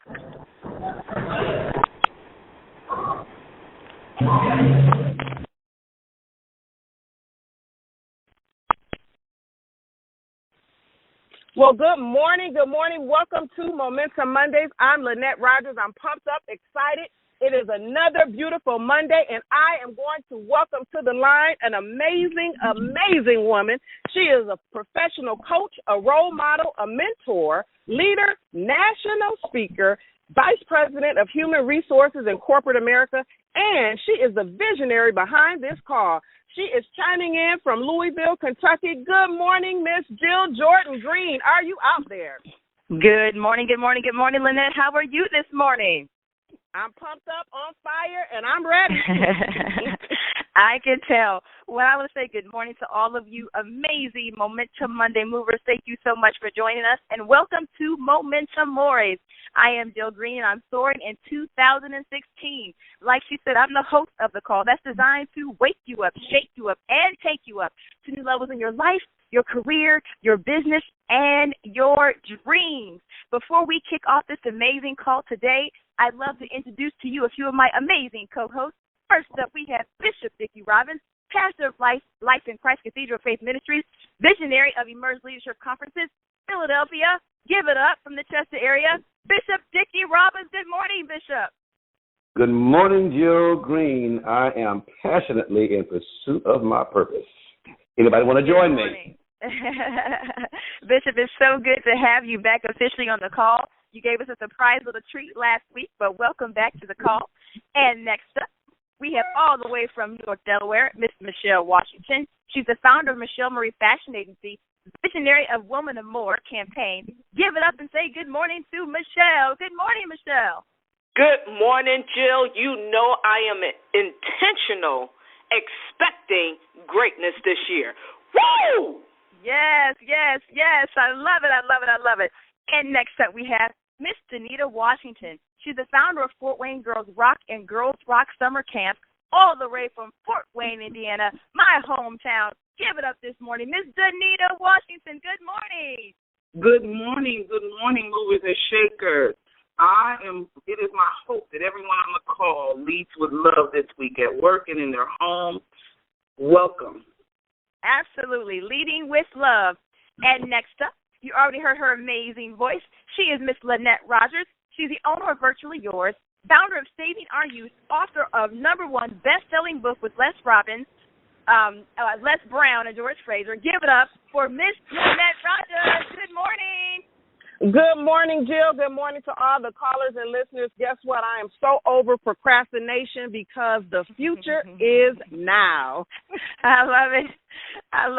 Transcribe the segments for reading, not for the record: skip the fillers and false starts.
Well, good morning. Good morning. Welcome to Momentum Mondays. I'm Lynette Rogers. I'm pumped up, excited. It is another beautiful Monday, and I am going to welcome to the line an amazing, amazing woman. She is a professional coach, a role model, a mentor, leader, national speaker, vice president of human resources in corporate America, and she is the visionary behind this call. She is chiming in from Louisville, Kentucky. Good morning, Miss Jill Jordan Green. Are you out there? Good morning, Lynette. How are you this morning? I'm pumped up, on fire, and I'm ready. I can tell. Well, I want to say good morning to all of you amazing Momentum Monday movers. Thank you so much for joining us, and welcome to Momentum Mores. I am Jill Green, and I'm soaring in 2016. Like she said, I'm the host of the call that's designed to wake you up, shake you up, and take you up to new levels in your life, your career, your business, and your dreams. Before we kick off this amazing call today, I'd love to introduce to you a few of my amazing co-hosts. First up, we have Bishop Dickie Robbins, pastor of Life in Christ Cathedral Faith Ministries, visionary of Emerge Leadership Conferences, Philadelphia. Give it up from the Chester area, Bishop Dickie Robbins. Good morning, Bishop. Good morning, Jill Green. I am passionately in pursuit of my purpose. Anybody want to join me? Bishop, it's so good to have you back officially on the call. You gave us a surprise little treat last week, but welcome back to the call. And next up, we have all the way from New York, Delaware, Miss Michelle Washington. She's the founder of Michelle Marie Fashion Agency, visionary of Woman of More campaign. Give it up and say good morning to Michelle. Good morning, Michelle. Good morning, Jill. You know I am intentional, expecting greatness this year. Woo! Yes. I love it. And next up, we have Miss Danita Washington. She's the founder of Fort Wayne Girls Rock and Girls Rock Summer Camp, all the way from Fort Wayne, Indiana, my hometown. Give it up this morning, Miss Danita Washington. Good morning. Good morning, movers and shakers. It is my hope that everyone on the call leads with love this week at work and in their home. Welcome. Absolutely, leading with love. And next up, you already heard her amazing voice. She is Miss Lynette Rogers. She's the owner of Virtually Yours, founder of Saving Our Youth, author of #1 best-selling book with Les Brown and George Fraser. Give it up for Miss Lynette Rogers. Good morning. Good morning, Jill. Good morning to all the callers and listeners. Guess what? I am so over procrastination because the future is now. I love it. And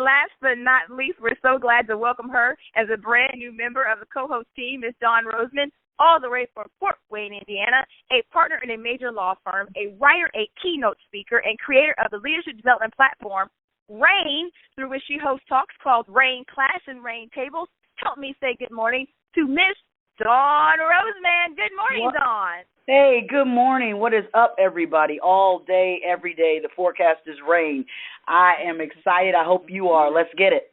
last but not least, we're so glad to welcome her as a brand new member of the co-host team, Miss Dawn Roseman, all the way from Fort Wayne, Indiana, a partner in a major law firm, a writer, a keynote speaker, and creator of the leadership development platform, RAIN, through which she hosts talks called RAIN Class and RAIN Tables. Help me say good morning to Miss Dawn Roseman. Good morning, Dawn. Hey, good morning. What is up, everybody? All day, every day, the forecast is rain. I am excited. I hope you are. Let's get it.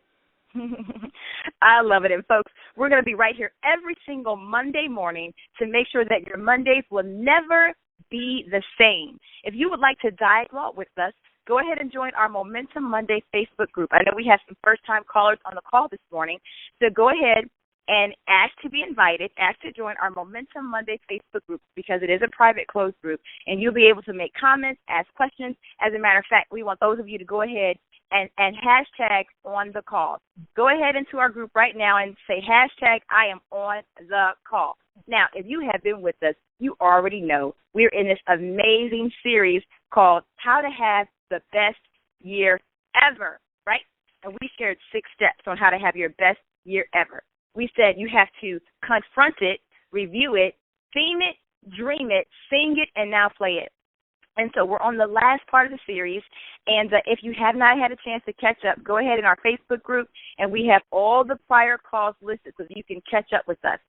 I love it. And, folks, we're going to be right here every single Monday morning to make sure that your Mondays will never be the same. If you would like to dialogue with us, go ahead and join our Momentum Monday Facebook group. I know we have some first-time callers on the call this morning, so go ahead and ask to be invited, ask to join our Momentum Monday Facebook group because it is a private closed group, and you'll be able to make comments, ask questions. As a matter of fact, we want those of you to go ahead and hashtag on the call. Go ahead into our group right now and say hashtag I am on the call. Now, if you have been with us, you already know we're in this amazing series called How to Have the Best Year Ever, right? And we shared 6 steps on how to have your best year ever. We said you have to confront it, review it, theme it, dream it, sing it, and now play it. And so we're on the last part of the series, and if you have not had a chance to catch up, go ahead in our Facebook group, and we have all the prior calls listed so that you can catch up with us.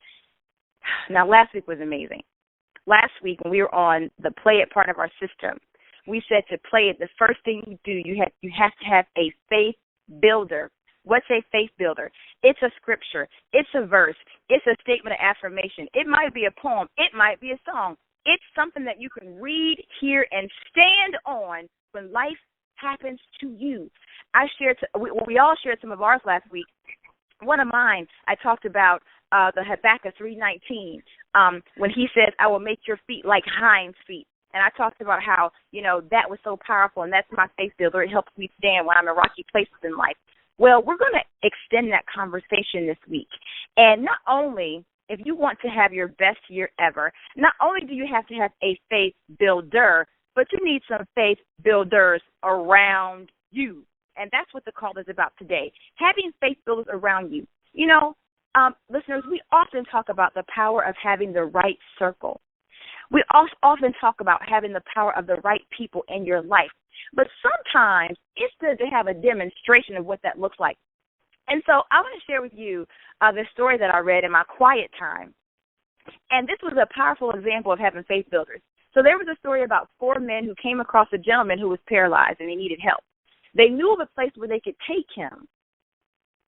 Now, last week was amazing. Last week when we were on the play it part of our system, we said to play it, the first thing you do, you have to have a faith builder. What's a faith builder? It's a scripture. It's a verse. It's a statement of affirmation. It might be a poem. It might be a song. It's something that you can read, hear, and stand on when life happens to you. We all shared some of ours last week. One of mine, I talked about the Habakkuk 3:19 when he says, I will make your feet like hinds feet. And I talked about how, that was so powerful, and that's my faith builder. It helps me stand when I'm in rocky places in life. Well, we're going to extend that conversation this week. And not only, if you want to have your best year ever, not only do you have to have a faith builder, but you need some faith builders around you. And that's what the call is about today, having faith builders around you. Listeners, we often talk about the power of having the right circle. We also often talk about having the power of the right people in your life. But sometimes it's good to have a demonstration of what that looks like. And so I want to share with you the story that I read in my quiet time. And this was a powerful example of having faith builders. So there was a story about 4 men who came across a gentleman who was paralyzed and he needed help. They knew of a place where they could take him,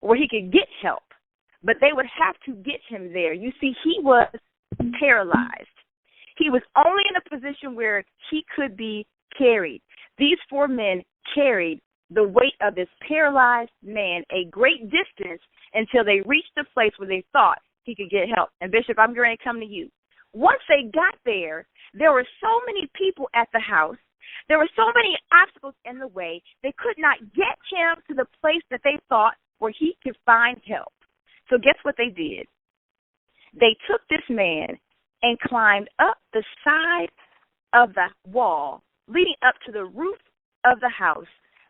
where he could get help, but they would have to get him there. You see, he was paralyzed. He was only in a position where he could be carried. These 4 men carried the weight of this paralyzed man a great distance until they reached the place where they thought he could get help. And Bishop, I'm going to come to you. Once they got there, there were so many people at the house. There were so many obstacles in the way, they could not get him to the place that they thought where he could find help. So guess what they did? They took this man and climbed up the side of the wall leading up to the roof of the house,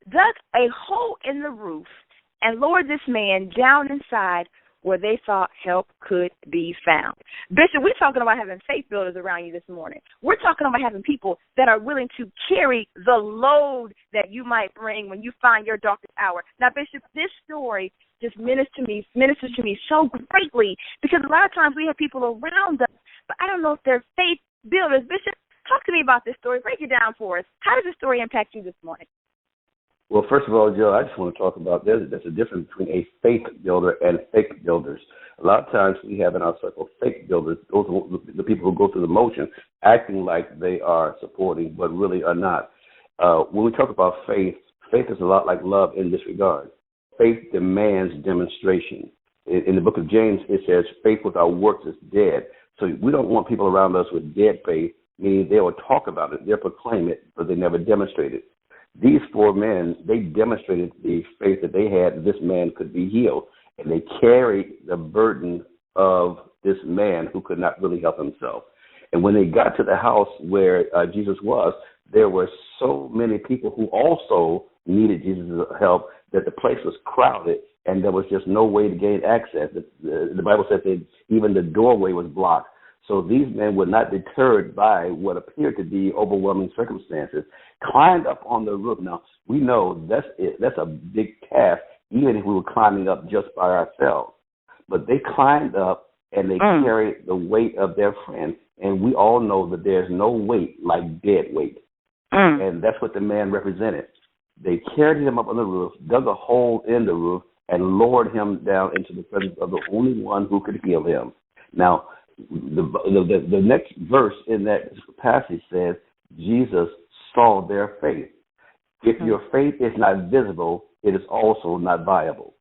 dug a hole in the roof, and lowered this man down inside where they thought help could be found. Bishop, we're talking about having faith builders around you this morning. We're talking about having people that are willing to carry the load that you might bring when you find your darkest hour. Now, Bishop, this story just ministers to me so greatly because a lot of times we have people around us, but I don't know if they're faith builders. Bishop, talk to me about this story. Break it down for us. How does this story impact you this morning? Well, first of all, Joe, I just want to talk about there's a difference between a faith builder and fake builders. A lot of times we have in our circle fake builders, those are the people who go through the motion, acting like they are supporting, but really are not. When we talk about faith, faith is a lot like love in this regard. Faith demands demonstration. In the book of James, it says faith without works is dead. So we don't want people around us with dead faith, meaning they will talk about it, they'll proclaim it, but they never demonstrate it. These 4 men, they demonstrated the faith that they had that this man could be healed, and they carried the burden of this man who could not really help himself. And when they got to the house where Jesus was, there were so many people who also needed Jesus' help that the place was crowded, and there was just no way to gain access. The Bible says that even the doorway was blocked. So these men were not deterred by what appeared to be overwhelming circumstances, climbed up on the roof. Now, we know that's a big task, even if we were climbing up just by ourselves. But they climbed up and they carried the weight of their friend. And we all know that there's no weight like dead weight. And that's what the man represented. They carried him up on the roof, dug a hole in the roof, and lowered him down into the presence of the only one who could heal him. Now, the next verse in that passage says, Jesus saw their faith. If your faith is not visible, it is also not viable.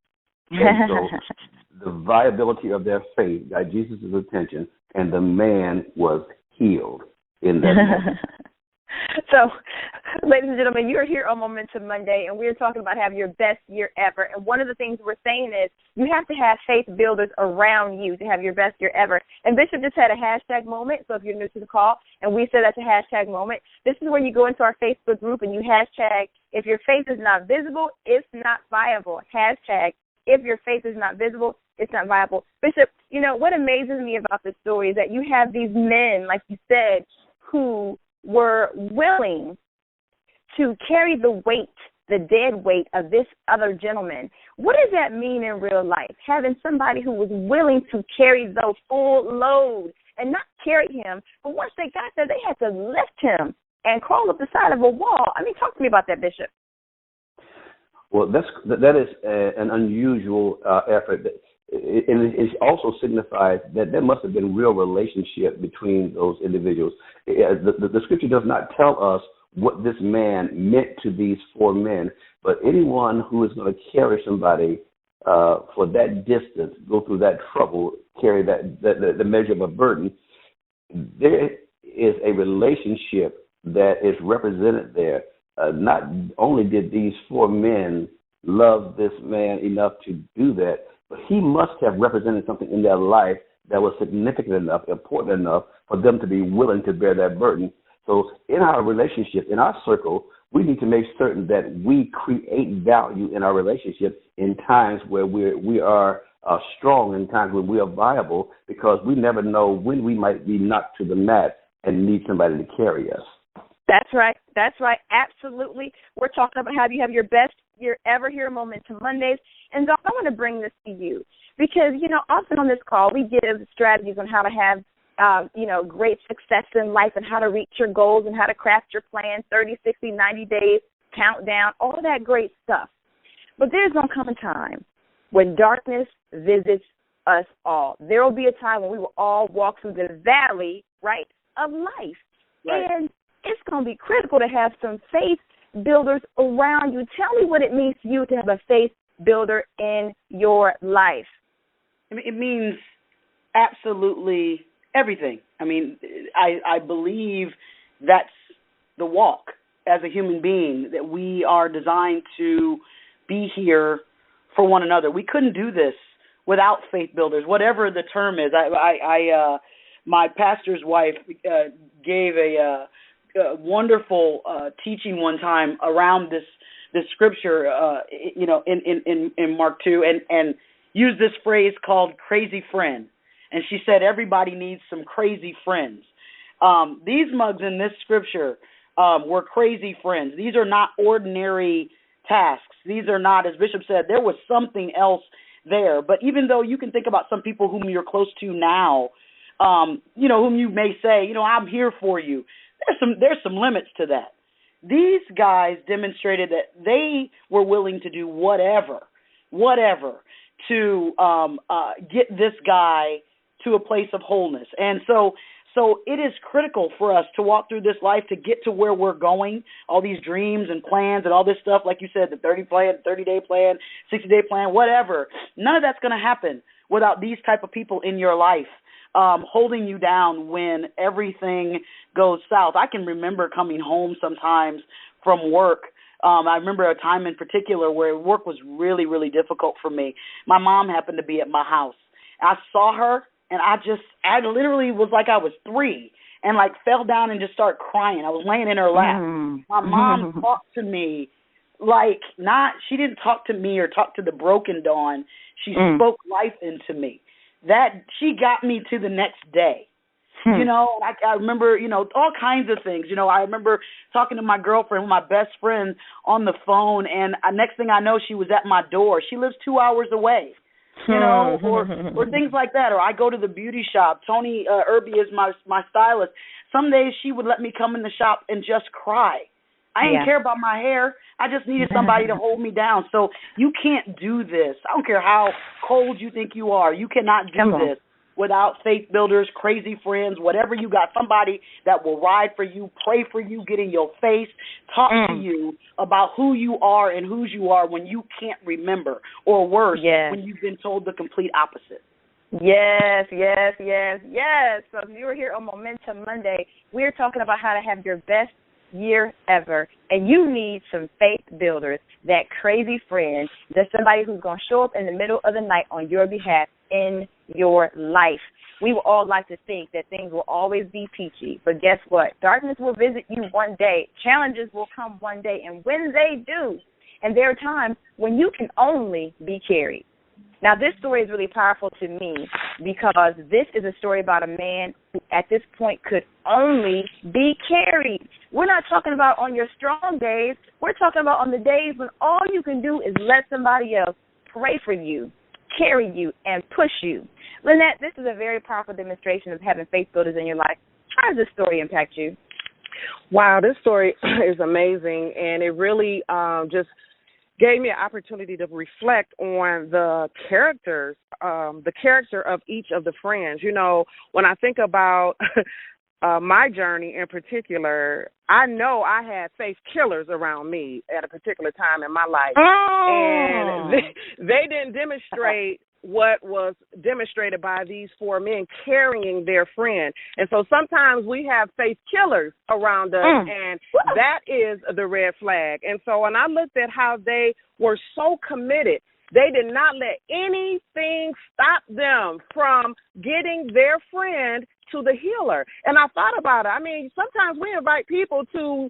And so the viability of their faith got Jesus' attention, and the man was healed in that moment. So, ladies and gentlemen, you're here on Momentum Monday, and we're talking about having your best year ever. And one of the things we're saying is you have to have faith builders around you to have your best year ever. And Bishop just had a hashtag moment, so if you're new to the call, and we said that's a hashtag moment, this is where you go into our Facebook group and you hashtag, if your faith is not visible, it's not viable. Hashtag, if your faith is not visible, it's not viable. Bishop, what amazes me about this story is that you have these men, like you said, who were willing to carry the weight, the dead weight of this other gentleman. What does that mean in real life? Having somebody who was willing to carry the full load and not carry him, but once they got there, they had to lift him and crawl up the side of a wall. I mean, talk to me about that, Bishop. Well, that is an unusual effort. And it also signifies that there must have been real relationship between those individuals. The scripture does not tell us what this man meant to these four men, but anyone who is going to carry somebody for that distance, go through that trouble, carry the measure of a burden, there is a relationship that is represented there. Not only did these four men love this man enough to do that, but he must have represented something in their life that was significant enough, important enough for them to be willing to bear that burden. So in our relationship, in our circle, we need to make certain that we create value in our relationship in times where we are strong, in times when we are viable, because we never know when we might be knocked to the mat and need somebody to carry us. That's right. That's right. Absolutely. We're talking about how you have your best year ever here, Momentum Mondays. And Doc, I want to bring this to you because, often on this call, we give strategies on how to have, great success in life and how to reach your goals and how to craft your plan, 30, 60, 90 days, countdown, all of that great stuff. But there's going to come a time when darkness visits us all. There will be a time when we will all walk through the valley, right, of life. Right. And it's going to be critical to have some faith builders around you. Tell me what it means to you to have a faith builder in your life. It means absolutely everything. I mean, I believe that's the walk as a human being, that we are designed to be here for one another. We couldn't do this without faith builders, whatever the term is. My pastor's wife gave a wonderful teaching one time around this scripture, in Mark 2, and used this phrase called crazy friend. And she said everybody needs some crazy friends. These mugs in this scripture were crazy friends. These are not ordinary tasks. These are not, as Bishop said, there was something else there. But even though you can think about some people whom you're close to now, whom you may say, I'm here for you, there's some limits to that. These guys demonstrated that they were willing to do whatever to get this guy to a place of wholeness. And so it is critical for us to walk through this life to get to where we're going, all these dreams and plans and all this stuff, like you said, the 30-day plan, 60-day plan, whatever. None of that's going to happen without these type of people in your life holding you down when everything goes south. I can remember coming home sometimes from work. I remember a time in particular where work was really, really difficult for me. My mom happened to be at my house. I saw her, and I literally was like I was 3 and fell down and just started crying. I was laying in her lap. My mom talked to me she didn't talk to me or talk to the broken Dawn. She spoke life into me. That she got me to the next day. I remember, all kinds of things. I remember talking to my girlfriend, my best friend, on the phone, and next thing I know, she was at my door. She lives 2 hours away, or things like that. Or I go to the beauty shop. Tony Irby is my stylist. Some days she would let me come in the shop and just cry. I didn't care about my hair. I just needed somebody to hold me down. So you can't do this. I don't care how cold you think you are. You cannot do this without faith builders, crazy friends, whatever you got. Somebody that will ride for you, pray for you, get in your face, talk to you about who you are and whose you are when you can't remember, or worse, when you've been told the complete opposite. Yes. So if you were here on Momentum Monday, we're talking about how to have your best year ever, and you need some faith builders, that crazy friend, that's somebody who's going to show up in the middle of the night on your behalf in your life. We would all like to think that things will always be peachy, but guess what? Darkness will visit you one day. Challenges will come one day, and when they do, and there are times when you can only be carried. Now, this story is really powerful to me because this is a story about a man who at this point could only be carried. We're not talking about on your strong days. We're talking about on the days when all you can do is let somebody else pray for you, carry you, and push you. Lynette, this is a very powerful demonstration of having faith builders in your life. How does this story impact you? Wow, this story is amazing, and it really just gave me an opportunity to reflect on the character of each of the friends. You know, when I think about my journey in particular, I know I had faith killers around me at a particular time in my life. And they didn't demonstrate what was demonstrated by these four men carrying their friend. And so sometimes we have faith killers around us, and that is the red flag. And so when I looked at how they were so committed, they did not let anything stop them from getting their friend to the healer. And I thought about it. I mean, sometimes we invite people to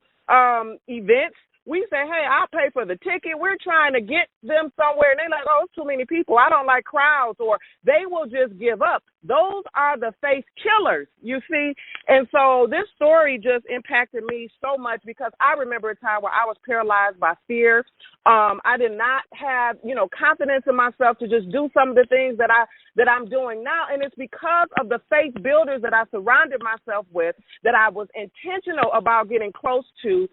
events. We say, hey, I'll pay for the ticket. We're trying to get them somewhere. And they're like, oh, it's too many people. I don't like crowds. Or they will just give up. Those are the faith killers, you see. And so this story just impacted me so much because I remember a time where I was paralyzed by fear. I did not have, confidence in myself to just do some of the things that I'm doing now. And it's because of the faith builders that I surrounded myself with that I was intentional about getting close to.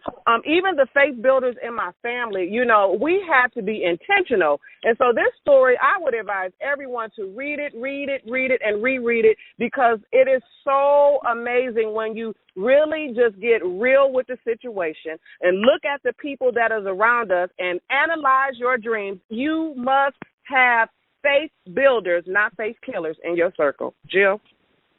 Even the faith builders in my family, we have to be intentional. And so this story, I would advise everyone to read it, and reread it, because it is so amazing when you really just get real with the situation and look at the people that is around us and analyze your dreams. You must have faith builders, not faith killers, in your circle. Jill?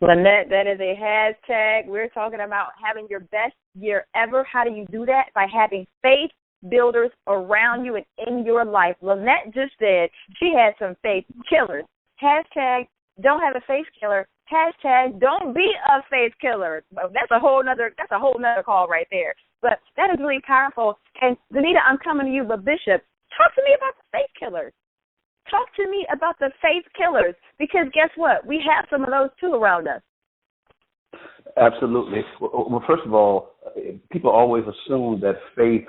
Lynette, that is a hashtag. We're talking about having your best year ever. How do you do that? By having faith builders around you and in your life. Lynette just said she had some faith killers. Hashtag don't have a faith killer. Hashtag don't be a faith killer. That's a whole nother call right there. But that is really powerful. And Danita, I'm coming to you, but Bishop, talk to me about the faith killers. Talk to me about the faith killers, because guess what? We have some of those too around us. Absolutely. Well, first of all, people always assume that faith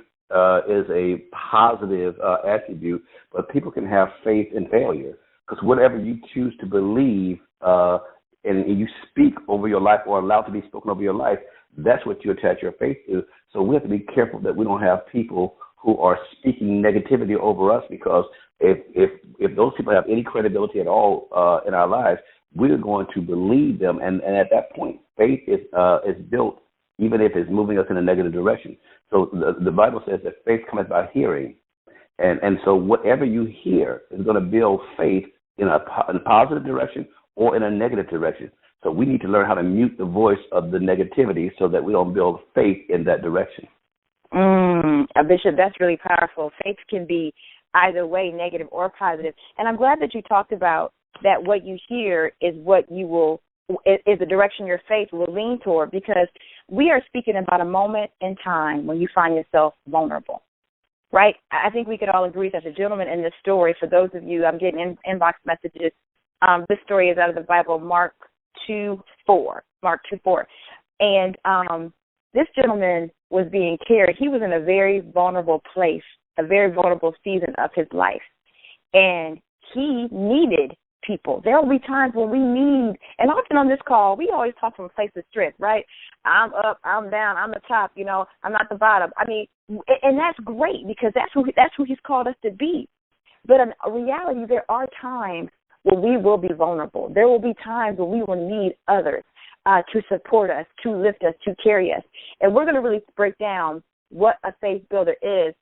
is a positive attribute, but people can have faith in failure, because whatever you choose to believe and you speak over your life or allow to be spoken over your life, that's what you attach your faith to. So we have to be careful that we don't have people who are speaking negativity over us, because if those people have any credibility at all in our lives, we're going to believe them. And at that point, faith is built, even if it's moving us in a negative direction. So the Bible says that faith cometh by hearing. And so whatever you hear is going to build faith in a positive direction or in a negative direction. So we need to learn how to mute the voice of the negativity so that we don't build faith in that direction. Bishop, that's really powerful. Faith can be either way, negative or positive. And I'm glad that you talked about that what you hear is what you will, is the direction your faith will lean toward, because we are speaking about a moment in time when you find yourself vulnerable, right? I think we could all agree that the gentleman in this story, for those of you, I'm getting inbox messages, this story is out of the Bible, Mark 2:4. And this gentleman was being carried. He was in a very vulnerable place, a very vulnerable season of his life. And he needed people. There will be times when we need, and often on this call, we always talk from a place of strength, right? I'm up, I'm down, I'm the top, I'm not the bottom. I mean, and that's great, because that's who he's called us to be. But in reality, there are times when we will be vulnerable. There will be times when we will need others to support us, to lift us, to carry us. And we're going to really break down what a faith builder is.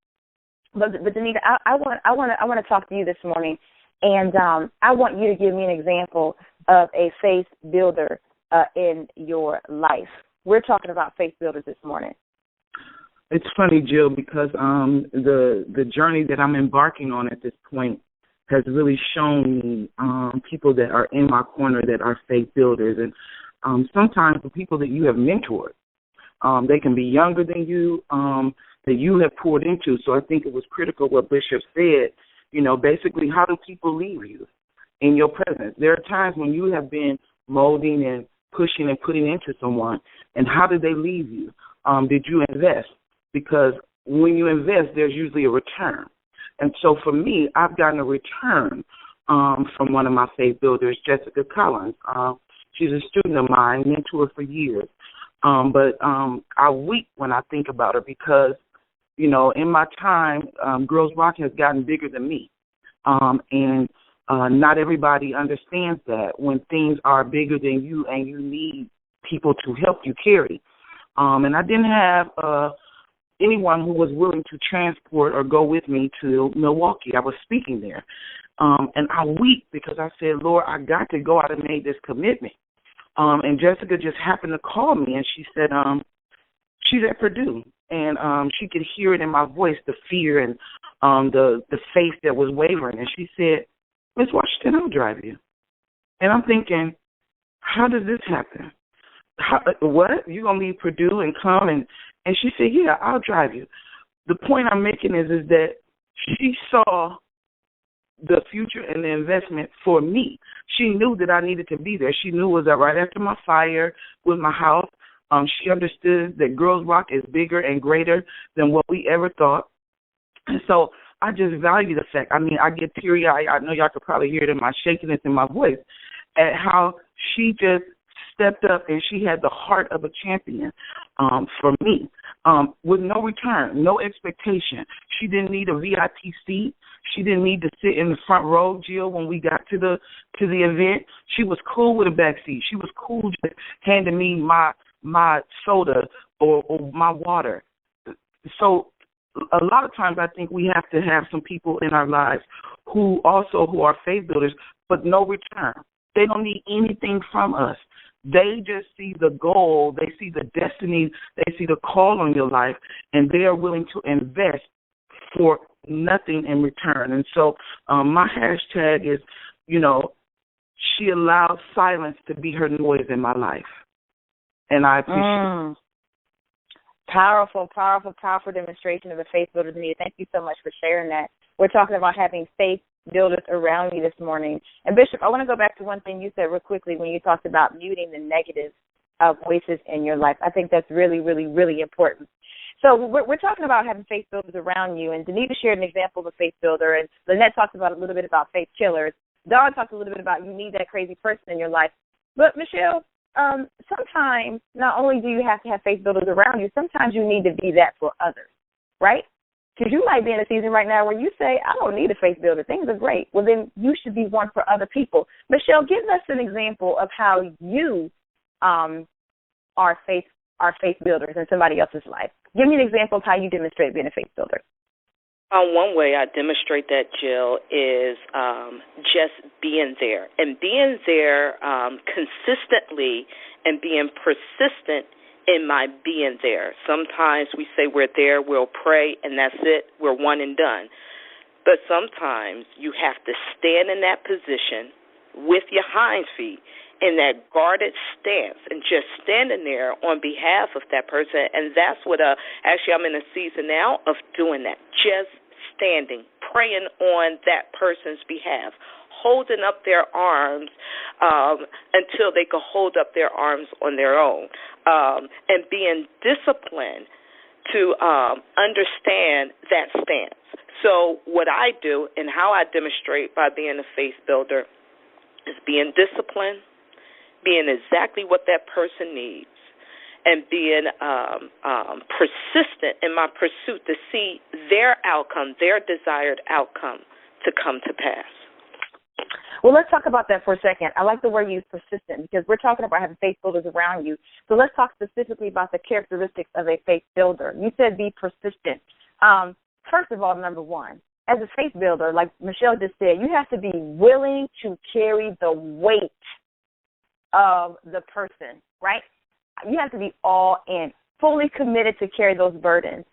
But Danita, I want to talk to you this morning, and I want you to give me an example of a faith builder in your life. We're talking about faith builders this morning. It's funny, Jill, because the journey that I'm embarking on at this point has really shown me people that are in my corner that are faith builders. And sometimes the people that you have mentored, they can be younger than you, that you have poured into. So I think it was critical what Bishop said, basically, how do people leave you in your presence? There are times when you have been molding and pushing and putting into someone, and how did they leave you? Did you invest? Because when you invest, there's usually a return. And so for me, I've gotten a return from one of my faith builders, Jessica Collins. She's a student of mine, mentor for years. But I weep when I think about her, because in my time, Girls Rock has gotten bigger than me. And not everybody understands that when things are bigger than you and you need people to help you carry. And I didn't have anyone who was willing to transport or go with me to Milwaukee. I was speaking there. And I weep because I said, Lord, I got to go out and make this commitment. And Jessica just happened to call me, and she said she's at Purdue. And she could hear it in my voice, the fear and the faith that was wavering. And she said, Miss Washington, I'll drive you. And I'm thinking, how does this happen? What? You going to leave Purdue and come? And she said, yeah, I'll drive you. The point I'm making is that she saw the future and the investment for me. She knew that I needed to be there. She knew it was right after my fire with my house. She understood that Girls Rock is bigger and greater than what we ever thought. And so I just value the fact. I mean, I get teary-eyed. I know y'all could probably hear it in my shakiness in my voice at how she just stepped up and she had the heart of a champion for me with no return, no expectation. She didn't need a VIP seat. She didn't need to sit in the front row, Jill, when we got to the event. She was cool with a back seat. She was cool just handing me my soda or my water. So a lot of times I think we have to have some people in our lives who are faith builders, but no return. They don't need anything from us. They just see the goal, they see the destiny, they see the call on your life, and they are willing to invest for nothing in return. And so my hashtag is, she allowed silence to be her noise in my life. And I appreciate it. Powerful, powerful, powerful demonstration of a faith builder to me. Thank you so much for sharing that. We're talking about having faith builders around you this morning. And Bishop, I want to go back to one thing you said real quickly when you talked about muting the negative voices in your life. I think that's really, really, really important. So we're talking about having faith builders around you, and Danita shared an example of a faith builder, and Lynette talked about a little bit about faith killers. Dawn talked a little bit about you need that crazy person in your life. But Michelle, sometimes not only do you have to have faith builders around you, sometimes you need to be that for others, right? Because you might be in a season right now where you say, I don't need a faith builder. Things are great. Well, then you should be one for other people. Michelle, give us an example of how you are faith builders in somebody else's life. Give me an example of how you demonstrate being a faith builder. One way I demonstrate that, Jill, is just being there. And being there consistently and being persistent in my being there. Sometimes we say we're there, we'll pray, and that's it. We're one and done. But sometimes you have to stand in that position with your hind feet in that guarded stance and just standing there on behalf of that person. And that's what actually I'm in a season now of doing that, just standing, praying on that person's behalf, holding up their arms until they can hold up their arms on their own, and being disciplined to understand that stance. So what I do and how I demonstrate by being a faith builder is being disciplined, being exactly what that person needs, and being persistent in my pursuit to see their outcome, their desired outcome to come to pass. Well, let's talk about that for a second. I like the word you use, persistent, because we're talking about having faith builders around you. So let's talk specifically about the characteristics of a faith builder. You said be persistent. First of all, number one, as a faith builder, like Michelle just said, you have to be willing to carry the weight of the person, right? You have to be all in, fully committed to carry those burdens.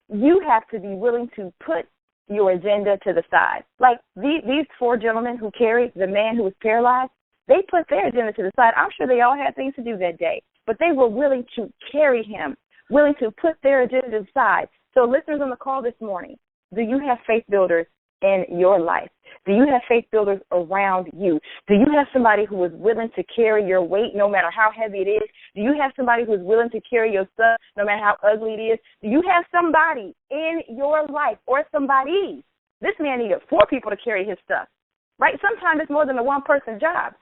You have to be willing to put your agenda to the side. Like these four gentlemen who carried the man who was paralyzed, they put their agenda to the side. I'm sure they all had things to do that day, but they were willing to carry him, willing to put their agenda to the side. So listeners on the call this morning, do you have faith builders in your life? Do you have faith builders around you? Do you have somebody who is willing to carry your weight no matter how heavy it is? Do you have somebody who is willing to carry your stuff no matter how ugly it is? Do you have somebody in your life or somebody? This man needed 4 people to carry his stuff, right? Sometimes it's more than a one-person job.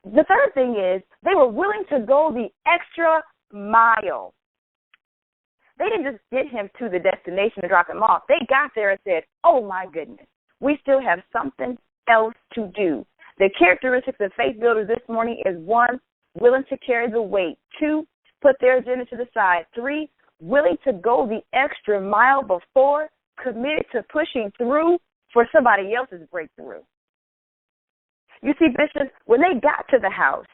The third thing is they were willing to go the extra mile. they didn't just get him to the destination to drop him off. They got there and said, oh, my goodness, we still have something else to do. The characteristics of faith builders this morning is 1, willing to carry the weight. 2, put their agenda to the side. 3, willing to go the extra mile. 4, committed to pushing through for somebody else's breakthrough. You see, Bishop, when they got to the house,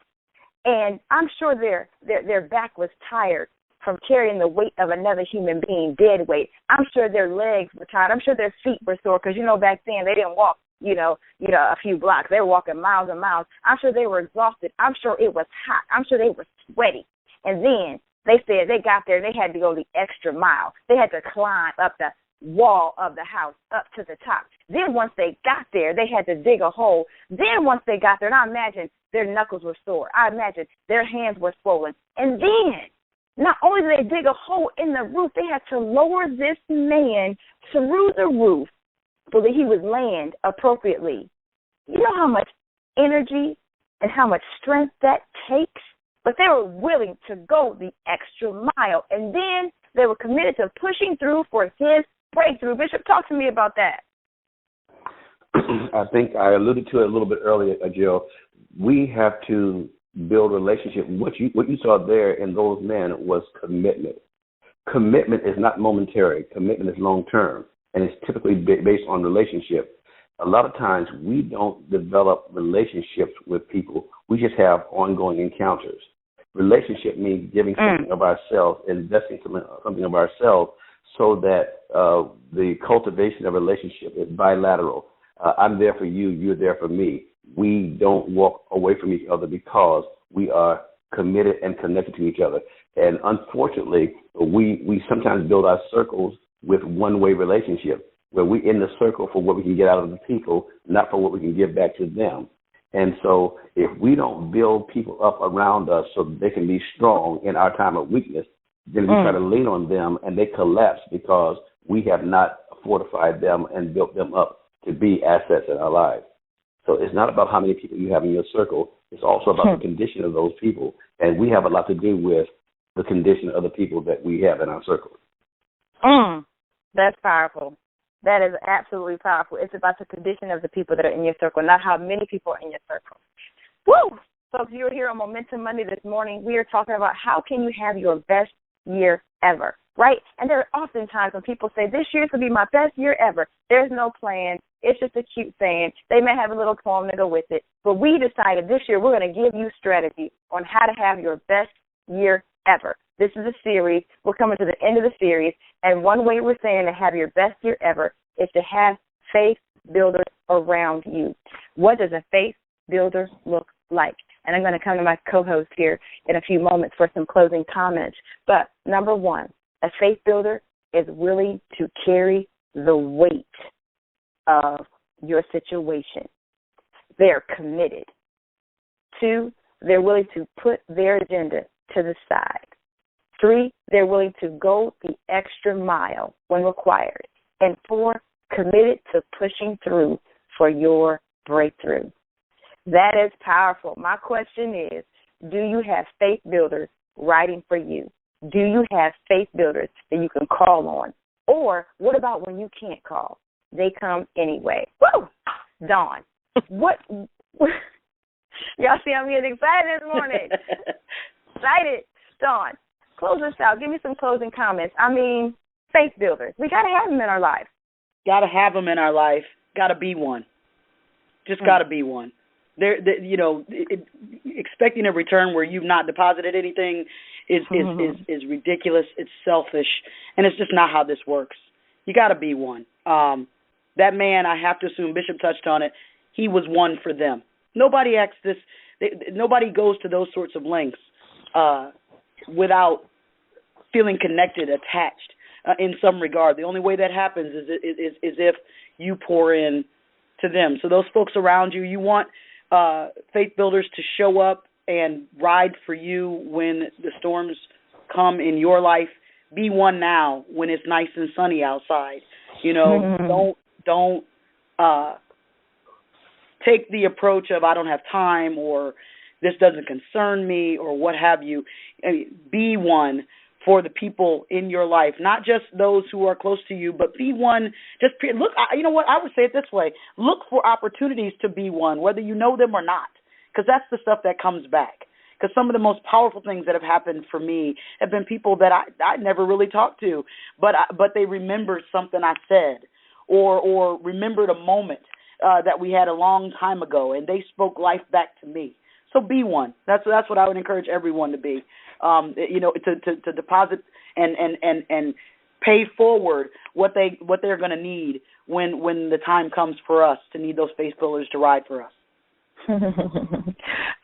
and I'm sure their back was tired from carrying the weight of another human being, dead weight. I'm sure their legs were tired. I'm sure their feet were sore because, back then they didn't walk, a few blocks. They were walking miles and miles. I'm sure they were exhausted. I'm sure it was hot. I'm sure they were sweaty. And then they said they got there, they had to go the extra mile. They had to climb up the wall of the house up to the top. Then once they got there, they had to dig a hole. Then once they got there, and I imagine their knuckles were sore. I imagine their hands were swollen. And then not only did they dig a hole in the roof, they had to lower this man through the roof so that he would land appropriately. You know how much energy and how much strength that takes? But they were willing to go the extra mile. And then they were committed to pushing through for his breakthrough. Bishop, talk to me about that. I think I alluded to it a little bit earlier, Jill. We have to build a relationship. What you saw there in those men was commitment. Commitment is not momentary. Commitment is long-term, and it's typically based on relationship. A lot of times we don't develop relationships with people. We just have ongoing encounters. Relationship means giving something of ourselves, investing something of ourselves, so that the cultivation of a relationship is bilateral. I'm there for you, you're there for me. We don't walk away from each other because we are committed and connected to each other. And unfortunately, we sometimes build our circles with one-way relationships, where we're in the circle for what we can get out of the people, not for what we can give back to them. And so if we don't build people up around us so that they can be strong in our time of weakness, then we try to lean on them and they collapse because we have not fortified them and built them up to be assets in our lives. So it's not about how many people you have in your circle. It's also about the condition of those people. And we have a lot to do with the condition of the people that we have in our circle. That's powerful. That is absolutely powerful. It's about the condition of the people that are in your circle, not how many people are in your circle. Woo! Folks, you're here on Momentum Monday this morning. We are talking about how can you have your best year ever, right? And there are often times when people say, this year will be my best year ever. There's no plan. It's just a cute saying. They may have a little poem to go with it. But we decided this year we're going to give you strategy on how to have your best year ever. This is a series. We're coming to the end of the series. And one way we're saying to have your best year ever is to have faith builders around you. What does a faith builder look like? And I'm going to come to my co-host here in a few moments for some closing comments. But number one, a faith builder is willing to carry the weight of your situation. They're committed. 2, they're willing to put their agenda to the side. 3, they're willing to go the extra mile when required. And 4, committed to pushing through for your breakthrough. That is powerful. My question is, do you have faith builders writing for you? Do you have faith builders that you can call on? Or what about when you can't call? They come anyway. Woo! Dawn, what? Y'all see I'm getting excited this morning. Excited. Dawn, close us out. Give me some closing comments. I mean, faith builders. We got to have them in our life. Got to have them in our life. Got to be one. Just got to be one. Expecting a return where you've not deposited anything is ridiculous. It's selfish, and it's just not how this works. You got to be one. That man, I have to assume, Bishop touched on it. He was one for them. Nobody acts this. Nobody goes to those sorts of lengths without feeling connected, attached in some regard. The only way that happens is if you pour in to them. So those folks around you, you want faith builders to show up and ride for you when the storms come in your life. Be one now when it's nice and sunny outside. Don't take the approach of I don't have time or this doesn't concern me or what have you. Be one for the people in your life, not just those who are close to you, but be one. Just look, you know what, I would say it this way: look for opportunities to be one, whether you know them or not, because that's the stuff that comes back. Because some of the most powerful things that have happened for me have been people that I never really talked to, but they remembered something I said, or remembered a moment that we had a long time ago, and they spoke life back to me. So be one. That's what I would encourage everyone to be. To deposit and pay forward what they're going to need when the time comes for us to need those faith builders to ride for us.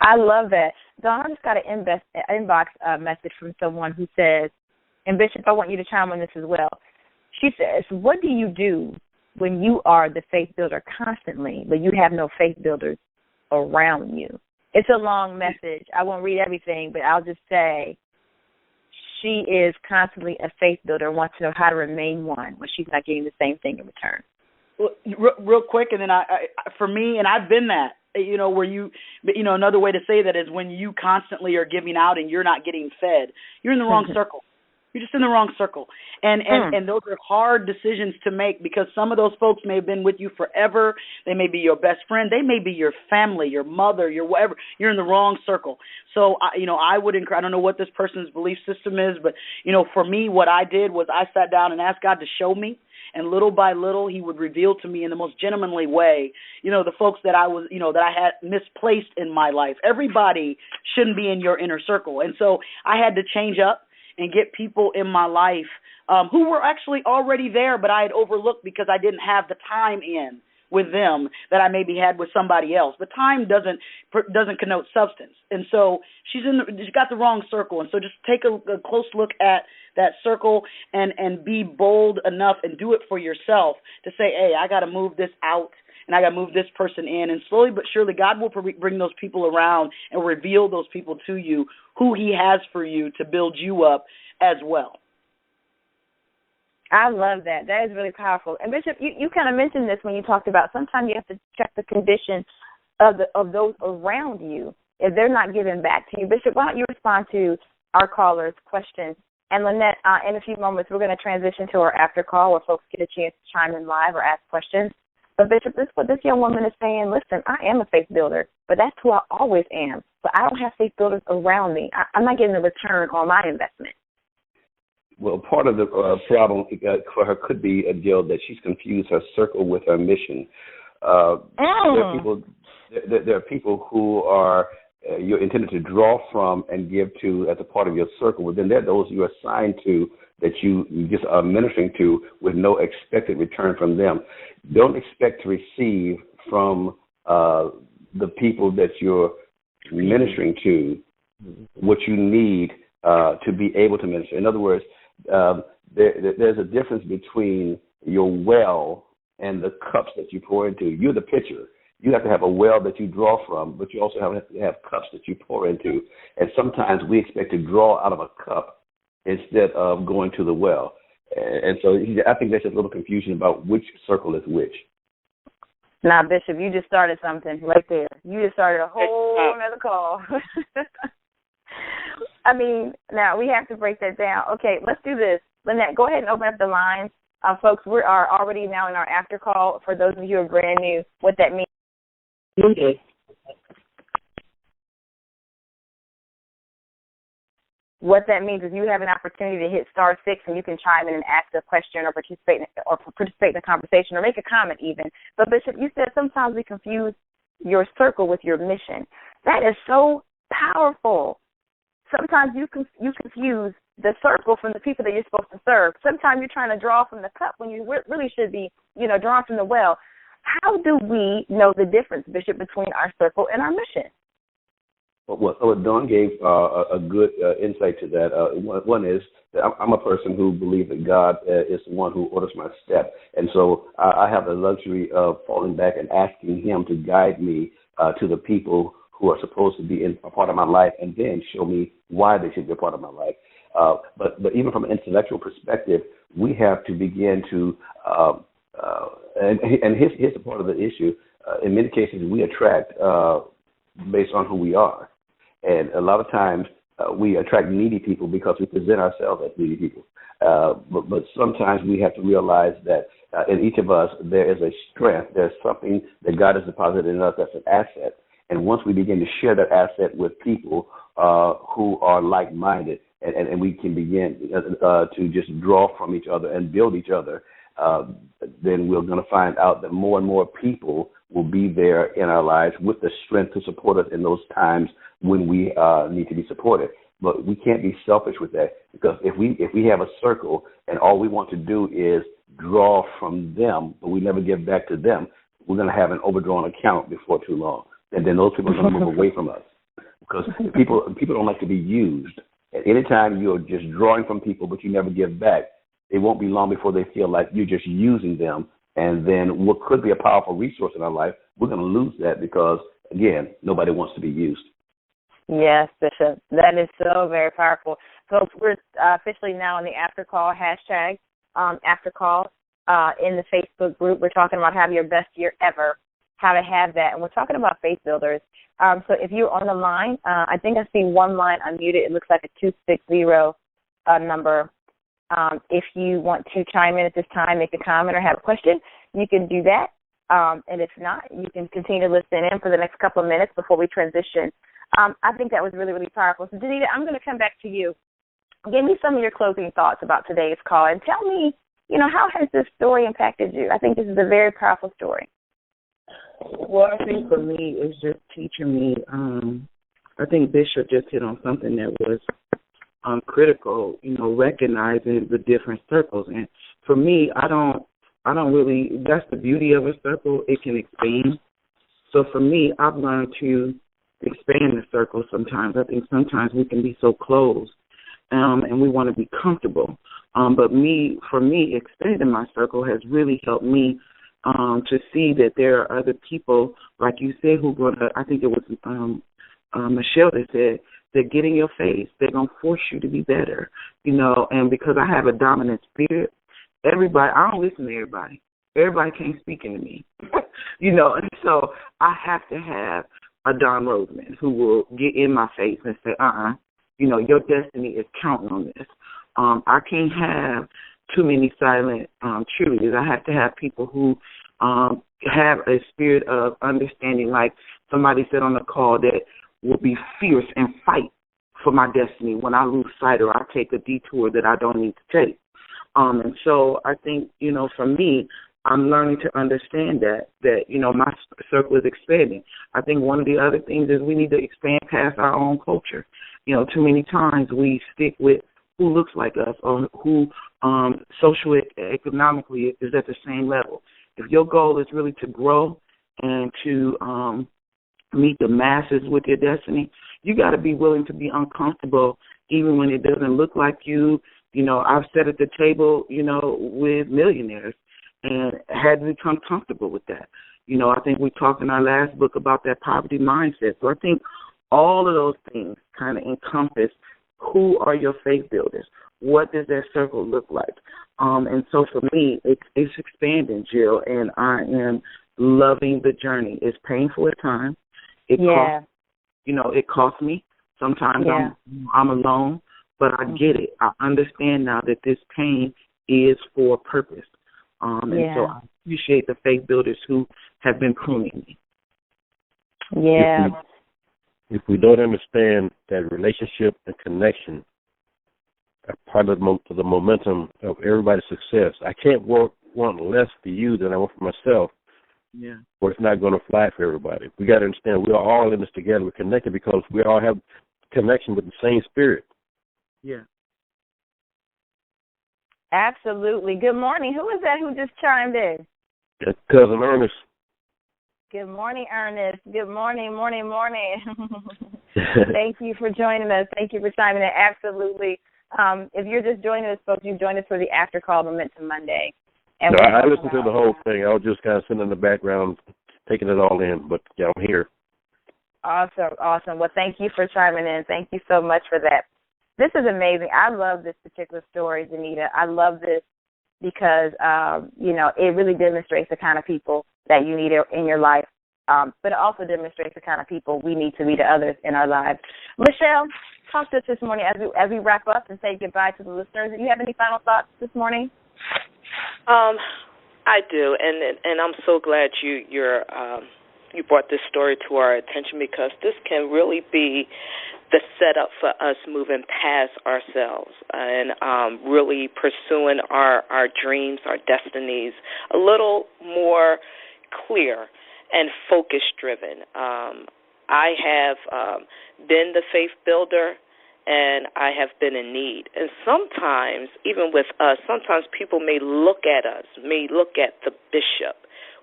I love that. Dawn, I just got an inbox message from someone who says, and Bishop, I want you to chime on this as well. She says, what do you do when you are the faith builder constantly, but you have no faith builders around you? It's a long message. I won't read everything, but I'll just say she is constantly a faith builder and wants to know how to remain one when she's not getting the same thing in return. Well, real quick, and then for me, and I've been that, where another way to say that is when you constantly are giving out and you're not getting fed, you're in the wrong circle. You're just in the wrong circle. And those are hard decisions to make, because some of those folks may have been with you forever. They may be your best friend. They may be your family, your mother, your whatever. You're in the wrong circle. So, I would I don't know what this person's belief system is, but, for me, what I did was I sat down and asked God to show me. And little by little, he would reveal to me in the most gentlemanly way, the folks that I was, that I had misplaced in my life. Everybody shouldn't be in your inner circle. And so I had to change up and get people in my life who were actually already there, but I had overlooked because I didn't have the time in with them that I maybe had with somebody else. But time doesn't connote substance. And so she's got the wrong circle. And so just take a close look at that circle and be bold enough and do it for yourself to say, hey, I got to move this out and I got to move this person in. And slowly but surely, God will bring those people around and reveal those people to you who he has for you to build you up as well. I love that. That is really powerful. And Bishop, you kind of mentioned this when you talked about sometimes you have to check the condition of those around you if they're not giving back to you. Bishop, why don't you respond to our callers' questions? And Lynette, in a few moments, we're going to transition to our after call where folks get a chance to chime in live or ask questions. But Bishop, this young woman is saying, listen, I am a faith builder, but that's who I always am. But I don't have faith builders around me. I'm not getting a return on my investment. Well, part of the problem for her could be, Jill, that she's confused her circle with her mission. There are people who are you're intended to draw from and give to as a part of your circle. But then there are those you're assigned to that you just are ministering to with no expected return from them. Don't expect to receive from the people that you're ministering to what you need to be able to minister. In other words, there's a difference between your well and the cups that you pour into. You're the pitcher. You have to have a well that you draw from, but you also have to have cups that you pour into. And sometimes we expect to draw out of a cup instead of going to the well. And so I think there's just a little confusion about which circle is which. Now, Bishop, you just started something right there. You just started a whole other call. I mean, now we have to break that down. Okay, let's do this. Lynette, go ahead and open up the lines. Folks, we are already now in our after call. For those of you who are brand new, what that means. Okay. What that means is you have an opportunity to hit *6 and you can chime in and ask a question or participate in the conversation or make a comment even. But Bishop, you said sometimes we confuse your circle with your mission. That is so powerful. Sometimes you confuse the circle from the people that you're supposed to serve. Sometimes you're trying to draw from the cup when you really should be, drawing from the well. How do we know the difference, Bishop, between our circle and our mission? Well, Dawn gave a good insight to that. One is that I'm a person who believes that God is the one who orders my step. And so I have the luxury of falling back and asking him to guide me to the people who are supposed to be a part of my life and then show me why they should be a part of my life. But even from an intellectual perspective, we have to begin to and here's a part of the issue. In many cases, we attract based on who we are. And a lot of times we attract needy people because we present ourselves as needy people. But sometimes we have to realize that in each of us there is a strength. There's something that God has deposited in us that's an asset. And once we begin to share that asset with people who are like-minded, and we can begin to just draw from each other and build each other, then we're going to find out that more and more people will be there in our lives with the strength to support us in those times when we need to be supported. But we can't be selfish with that, because if we have a circle and all we want to do is draw from them, but we never give back to them, we're going to have an overdrawn account before too long. And then those people are going to move away from us, because people don't like to be used. At any time you're just drawing from people but you never give back, it won't be long before they feel like you're just using them. And then what could be a powerful resource in our life, we're going to lose that because, again, nobody wants to be used. Yes, Bishop. That is so very powerful. Folks, we're officially now in the After Call hashtag, After Call, in the Facebook group. We're talking about have your best year ever, how to have that. And we're talking about faith builders. So if you're on the line, I think I see one line unmuted. It looks like a 260 number. If you want to chime in at this time, make a comment or have a question, you can do that. And if not, you can continue to listen in for the next couple of minutes before we transition. I think that was really, really powerful. So, Danita, I'm going to come back to you. Give me some of your closing thoughts about today's call and tell me, how has this story impacted you? I think this is a very powerful story. Well, I think for me, it's just teaching me, I think Bishop just hit on something that was critical, recognizing the different circles. And for me, I don't really, that's the beauty of a circle. It can expand. So for me, I've learned to expand the circle sometimes. I think sometimes we can be so closed and we want to be comfortable. But for me, expanding my circle has really helped me to see that there are other people, like you said, who going to, I think it was Michelle that said, they get in your face. They're going to force you to be better, and because I have a dominant spirit, I don't listen to everybody. Everybody can't speak into me, and so I have to have a Don Roseman who will get in my face and say, your destiny is counting on this. I can't have too many silent cheerleaders. I have to have people who have a spirit of understanding, like somebody said on the call, that will be fierce and fight for my destiny when I lose sight or I take a detour that I don't need to take. And so I think, for me, I'm learning to understand that my circle is expanding. I think one of the other things is we need to expand past our own culture. Too many times we stick with who looks like us or who socioeconomically is at the same level. If your goal is really to grow and to meet the masses with your destiny, you got to be willing to be uncomfortable even when it doesn't look like you. I've sat at the table, with millionaires and had to become comfortable with that. I think we talked in our last book about that poverty mindset. So I think all of those things kind of encompass who are your faith builders? What does that circle look like? And so for me, it's expanding, Jill, and I am loving the journey. It's painful at times. It costs me. Sometimes I'm alone, but I get it. I understand now that this pain is for a purpose. And so I appreciate the faith builders who have been pruning me. Yeah. If we don't understand that relationship and connection are part of the momentum of everybody's success, I can't want less for you than I want for myself. Yeah. Or it's not going to fly for everybody. We got to understand we are all in this together. We're connected because we all have connection with the same spirit. Yeah. Absolutely. Good morning. Who is that who just chimed in? That's Cousin Ernest. Good morning, Ernest. Good morning. Thank you for joining us. Thank you for chiming in. Absolutely. If you're just joining us, folks, you've joined us for the After Call Momentum Monday. And I listened to the whole thing. I was just kind of sitting in the background, taking it all in. But, yeah, I'm here. Awesome. Well, thank you for chiming in. Thank you so much for that. This is amazing. I love this particular story, Danita. I love this because, it really demonstrates the kind of people that you need in your life. but it also demonstrates the kind of people we need to be to others in our lives. Michelle, talk to us this morning as we wrap up and say goodbye to the listeners. Do you have any final thoughts this morning? I do, and I'm so glad you brought this story to our attention, because this can really be the setup for us moving past ourselves and really pursuing our dreams, our destinies a little more clear and focus-driven. I have been the faith builder, and I have been in need. And sometimes, even with us, sometimes people may look at us, may look at the bishop,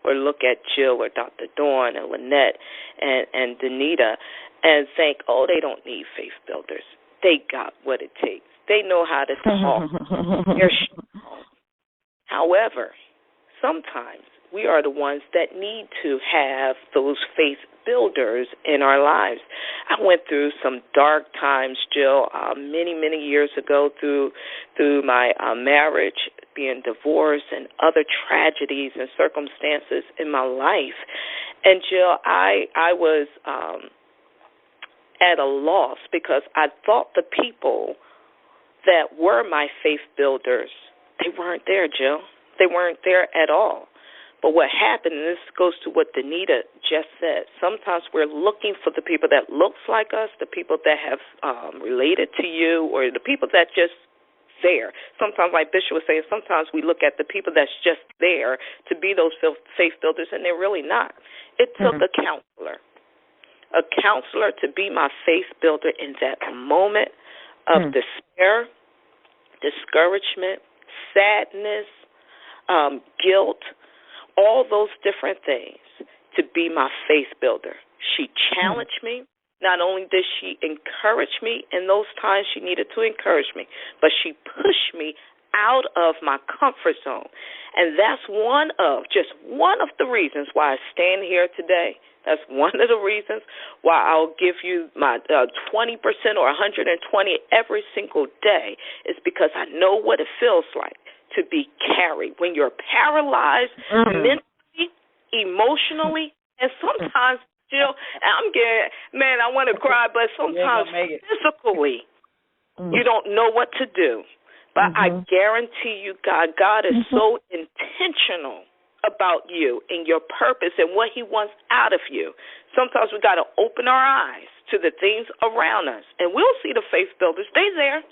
or look at Jill or Dr. Dawn and Lynette and Danita and think, oh, they don't need faith builders. They got what it takes. They know how to talk. They're strong. However, sometimes we are the ones that need to have those faith builders in our lives. I went through some dark times, Jill, many, many years ago through my marriage, being divorced, and other tragedies and circumstances in my life. And, Jill, I was at a loss, because I thought the people that were my faith builders, they weren't there, Jill. They weren't there at all. But what happened, and this goes to what Danita just said, sometimes we're looking for the people that looks like us, the people that have related to you, or the people that just there. Sometimes, like Bishop was saying, sometimes we look at the people that's just there to be those faith builders, and they're really not. It took a counselor to be my faith builder in that moment of despair, discouragement, sadness, guilt, all those different things, to be my faith builder. She challenged me. Not only did she encourage me in those times she needed to encourage me, but she pushed me out of my comfort zone. And that's just one of the reasons why I stand here today. That's one of the reasons why I'll give you my 20% or 120 every single day, is because I know what it feels like to be carried when you're paralyzed mentally, emotionally, and sometimes, Jill, I want to cry, but sometimes physically, you don't know what to do. But I guarantee you, God is so intentional about you and your purpose and what he wants out of you. Sometimes we got to open our eyes to the things around us, and we'll see the faith builders. They're there.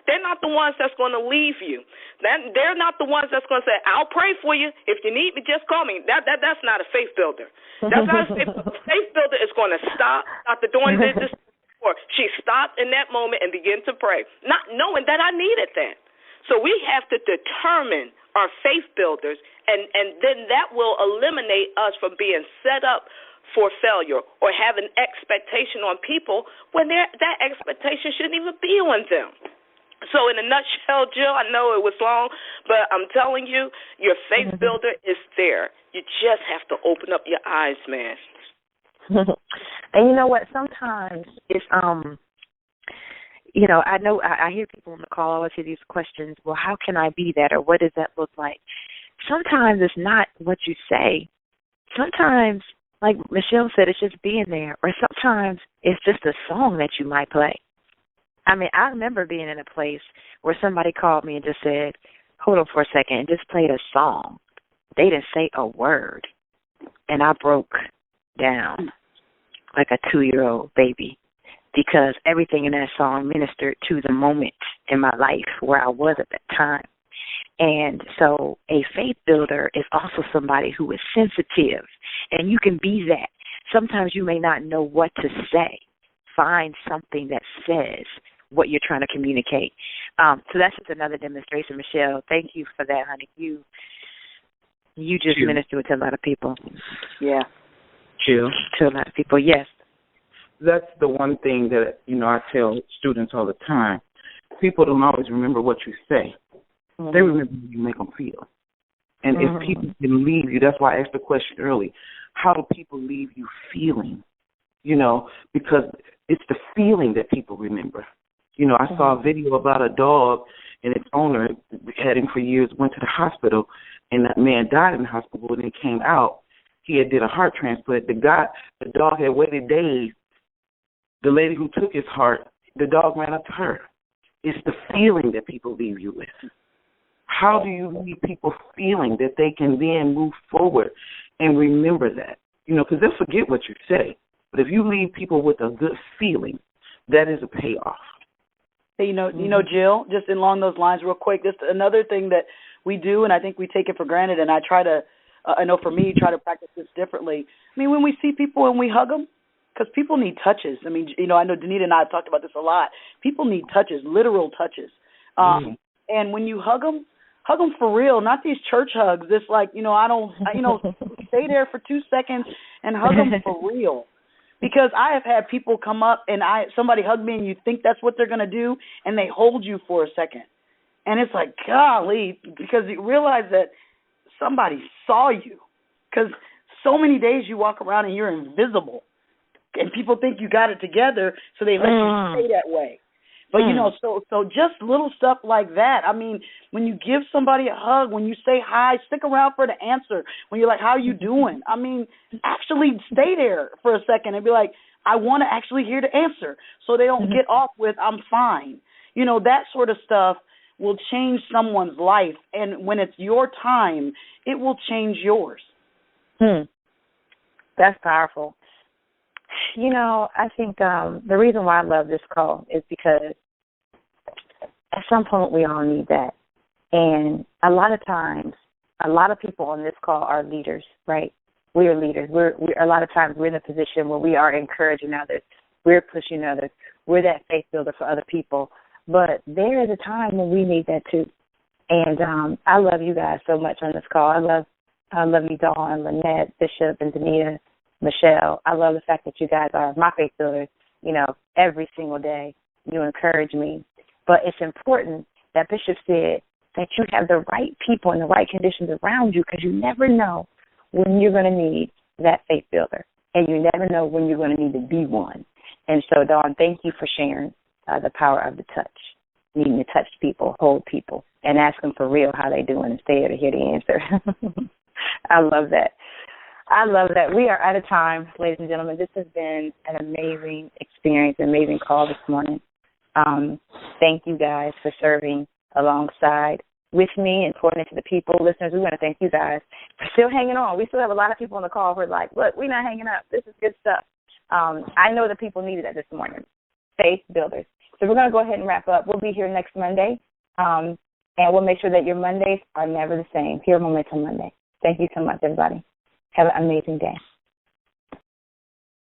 They're not the ones that's going to leave you. They're not the ones that's going to say, I'll pray for you. If you need me, just call me. That's not a faith builder. That's not a faith builder. A faith builder is going to stop. Dr. Dawn did this before. She stopped in that moment and began to pray, not knowing that I needed that. So we have to determine our faith builders, and then that will eliminate us from being set up for failure or have an expectation on people when that expectation shouldn't even be on them. So in a nutshell, Jill, I know it was long, but I'm telling you, your faith builder is there. You just have to open up your eyes, man. And you know what? Sometimes it's, I know I hear people on the call, I always hear these questions, well, how can I be that, or what does that look like? Sometimes it's not what you say. Sometimes, like Michelle said, it's just being there. Or sometimes it's just a song that you might play. I mean, I remember being in a place where somebody called me and just said, hold on for a second, and just played a song. They didn't say a word. And I broke down like a 2-year-old baby, because everything in that song ministered to the moment in my life where I was at that time. And so a faith builder is also somebody who is sensitive, and you can be that. Sometimes you may not know what to say. Find something that says what you're trying to communicate. So that's just another demonstration, Michelle. Thank you for that, honey. You just ministered to a lot of people. Yeah. Jill. To a lot of people, yes. That's the one thing that, I tell students all the time. People don't always remember what you say. They remember how you make them feel. And if people can leave you, that's why I asked the question early, how do people leave you feeling? Because it's the feeling that people remember. I saw a video about a dog, and its owner had him for years, went to the hospital, and that man died in the hospital, and he came out, he had did a heart transplant. The dog had waited days. The lady who took his heart, the dog ran up to her. It's the feeling that people leave you with. How do you leave people feeling that they can then move forward and remember that? Because they'll forget what you say. But if you leave people with a good feeling, that is a payoff. Hey, Jill, just along those lines real quick, just another thing that we do, and I think we take it for granted, and I try to, I know for me, try to practice this differently. I mean, when we see people and we hug them, because people need touches. I mean, I know Danita and I have talked about this a lot. People need touches, literal touches. And when you hug them for real, not these church hugs. This stay there for 2 seconds and hug them for real. Because I have had people come up and somebody hug me and you think that's what they're going to do, and they hold you for a second. And it's like, golly, because you realize that somebody saw you. Because so many days you walk around and you're invisible. And people think you got it together, so they let you stay that way. But, so just little stuff like that. I mean, when you give somebody a hug, when you say hi, stick around for the answer. When you're like, how are you doing? I mean, actually stay there for a second and be like, I want to actually hear the answer, so they don't get off with, I'm fine. That sort of stuff will change someone's life. And when it's your time, it will change yours. That's powerful. I think the reason why I love this call is because at some point we all need that. And a lot of times, a lot of people on this call are leaders, right? We are leaders. We're a lot of times we're in a position where we are encouraging others. We're pushing others. We're that faith builder for other people. But there is a time when we need that too. And I love you guys so much on this call. I love you, Dawn, Lynette, Bishop, and Danita, Michelle. I love the fact that you guys are my faith builders, every single day. You encourage me. But it's important that Bishop said that you have the right people and the right conditions around you, because you never know when you're going to need that faith builder, and you never know when you're going to need to be one. And so, Dawn, thank you for sharing the power of the touch, needing to touch people, hold people, and ask them for real how they doing and stay there to hear the answer. I love that. I love that. We are out of time, ladies and gentlemen. This has been an amazing experience, an amazing call this morning. Thank you guys for serving alongside with me and pouring into the people. Listeners, we want to thank you guys for still hanging on. We still have a lot of people on the call who are like, look, we're not hanging up. This is good stuff. I know the people needed that this morning. Faith builders. So we're going to go ahead and wrap up. We'll be here next Monday, and we'll make sure that your Mondays are never the same. Here, Momentum Monday. Thank you so much, everybody. Have an amazing day.